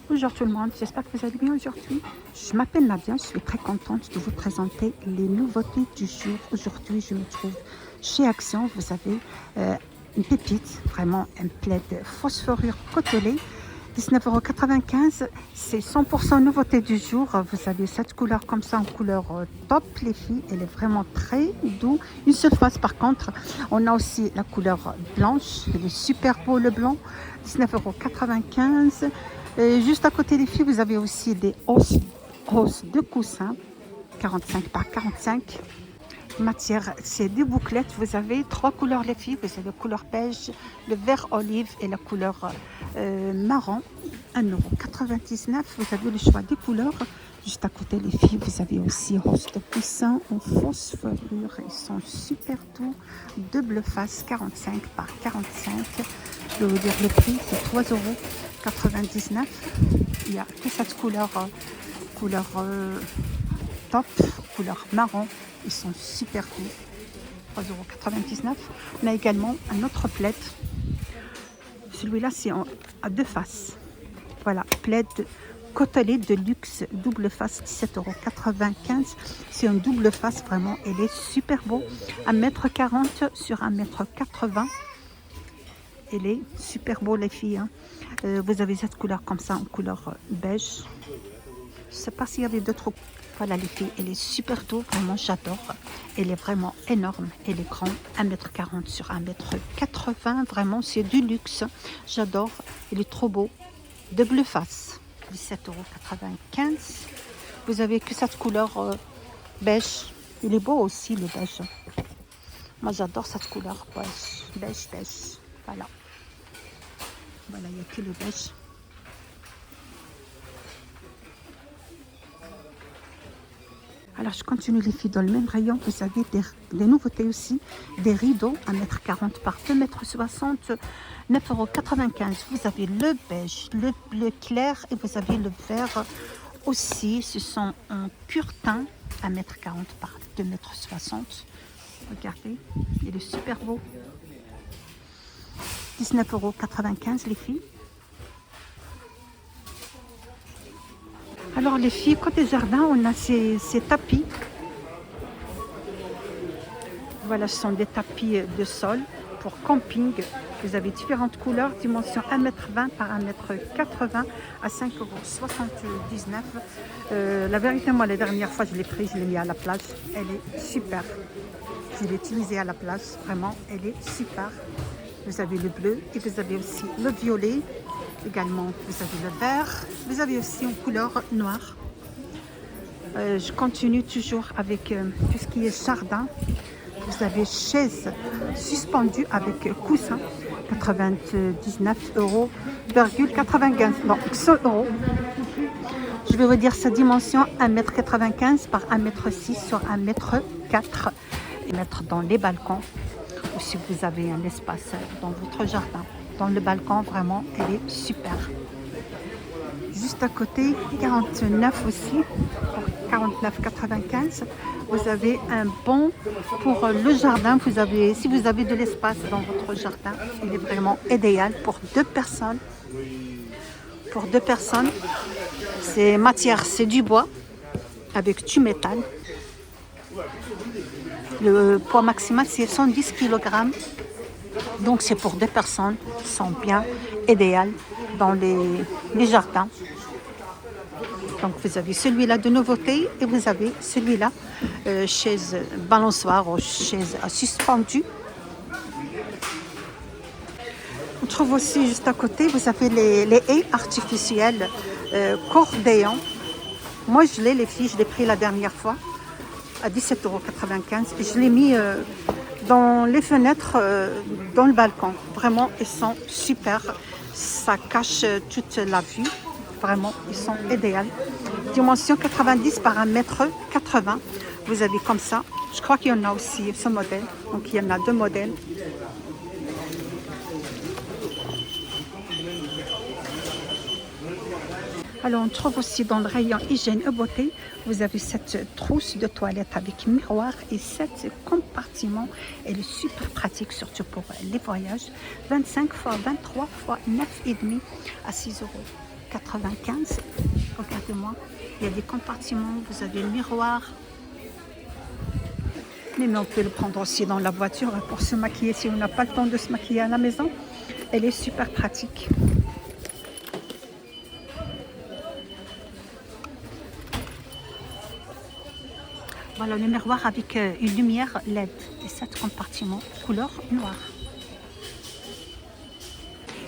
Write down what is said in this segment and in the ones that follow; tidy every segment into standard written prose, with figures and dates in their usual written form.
Bonjour tout le monde, j'espère que vous allez bien aujourd'hui. Je m'appelle Nadia, je suis très contente de vous présenter les nouveautés du jour. Aujourd'hui, je me trouve chez Action. Vous avez une pépite, vraiment un plaid phosphorure côtelé, 19,95 €. C'est 100% nouveauté du jour. Vous avez cette couleur comme ça en couleur top les filles. Elle est vraiment très douce. Une seule face par contre. On a aussi la couleur blanche. Elle est super beau le blanc. 19,95 €. Et juste à côté des filles, vous avez aussi des hausses de coussins. 45 par 45. Matière, c'est des bouclettes. Vous avez trois couleurs les filles. Vous avez la couleur beige, le vert olive et la couleur marron. 1,99 €. Vous avez le choix des couleurs. Juste à côté les filles, vous avez aussi hausse de coussins en phosphorure. Ils sont super doux. Double face 45 par 45. Je vais vous dire le prix, c'est 3,99 €. Il y a que cette couleur, top, couleur marron. Ils sont super doux. 3,99 €. On a également un autre plaid. Celui-là, c'est à deux faces. Voilà, plaid côtelé de luxe, double face, 17,95 €. C'est un double face, vraiment. Il est super beau. 1,40 m sur 1,80 m. Il est super beau, les filles. Hein. Vous avez cette couleur comme ça, en couleur beige. Je ne sais pas s'il y avait d'autres. Voilà les filles, elle est super doux, vraiment j'adore. Elle est vraiment énorme, elle est grande, 1,40 m sur 1,80 m. Vraiment c'est du luxe, j'adore. Elle est trop beau. Double face, 17,95 €. Vous avez que cette couleur beige. Il est beau aussi le beige. Moi j'adore cette couleur beige. Voilà. Voilà, il n'y a que le beige. Alors, je continue les filles dans le même rayon. Vous avez des nouveautés aussi. Des rideaux, 1,40 m par 2,60 m, 9,95 €. Vous avez le beige, le bleu clair et vous avez le vert aussi. Ce sont en curtin, 1,40 m par 2,60 m. Regardez, il est super beau. 19,95 € les filles. Alors les filles, côté jardin, on a ces tapis. Voilà, ce sont des tapis de sol pour camping. Vous avez différentes couleurs, dimension 1,20 m par 1,80 m à 5,79 €. La vérité, moi, la dernière fois, je l'ai pris, je l'ai mis à la place. Elle est super. Je l'ai utilisée à la place, vraiment, elle est super. Vous avez le bleu et vous avez aussi le violet. Également, vous avez le vert. Vous avez aussi une couleur noire. Je continue toujours avec tout ce qui est jardin. Vous avez chaise suspendue avec coussin, 99,95 €. Non, 100 €. Je vais vous dire sa dimension, 1,95 m par 1,6 m sur 1,4 m. Et mettre dans les balcons ou si vous avez un espace dans votre jardin. Dans le balcon, vraiment, elle est super. Juste à côté, 49 aussi, pour 49,95 €. Vous avez un bon pour le jardin. Si vous avez de l'espace dans votre jardin, il est vraiment idéal pour deux personnes. Pour deux personnes, c'est matière, c'est du bois avec du métal. Le poids maximal, c'est 110 kg. Donc, c'est pour deux personnes. Ils sont bien idéal dans les jardins. Donc, vous avez celui-là de nouveauté et vous avez celui-là, chaise balançoire ou chaise suspendue. On trouve aussi juste à côté, vous avez les haies artificielles cordéon. Moi, je l'ai, les filles, je l'ai pris la dernière fois à 17,95 € et je l'ai mis dans les fenêtres, dans le balcon. Vraiment, ils sont super. Ça cache toute la vue. Vraiment, ils sont idéaux. Dimension 90 par 1,80 m. Vous avez comme ça. Je crois qu'il y en a aussi ce modèle. Donc, il y en a deux modèles. Alors, on trouve aussi dans le rayon hygiène et beauté, vous avez cette trousse de toilette avec miroir et 7 compartiments. Elle est super pratique, surtout pour les voyages. 25 x 23 x 9,5 à 6,99 €. €. Regardez-moi, il y a des compartiments, vous avez le miroir. Mais on peut le prendre aussi dans la voiture pour se maquiller si on n'a pas le temps de se maquiller à la maison. Elle est super pratique. Voilà le miroir avec une lumière LED et 7 compartiments couleur noire.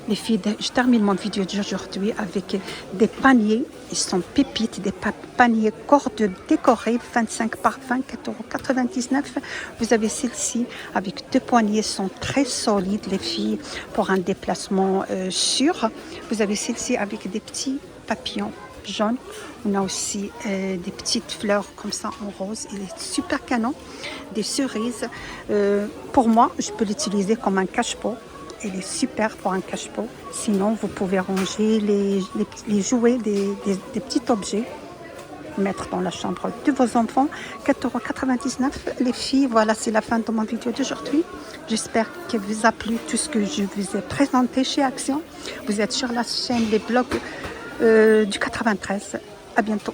Les filles, je termine mon vidéo d'aujourd'hui avec des paniers. Ils sont pépites, des paniers cordes décorés, 25 par 20, €4,99. Vous avez celle-ci avec 2 poignées, sont très solides les filles pour un déplacement sûr. Vous avez celle-ci avec des petits papillons jaunes. On a aussi des petites fleurs comme ça en rose. Il est super canon. Des cerises. Pour moi, je peux l'utiliser comme un cache-pot. Elle est super pour un cache-pot. Sinon, vous pouvez ranger les jouets, des petits objets, mettre dans la chambre de vos enfants. €4,99. Les filles, voilà, c'est la fin de mon vidéo d'aujourd'hui. J'espère qu'il vous a plu tout ce que je vous ai présenté chez Action. Vous êtes sur la chaîne Les Blogs du 93. À bientôt.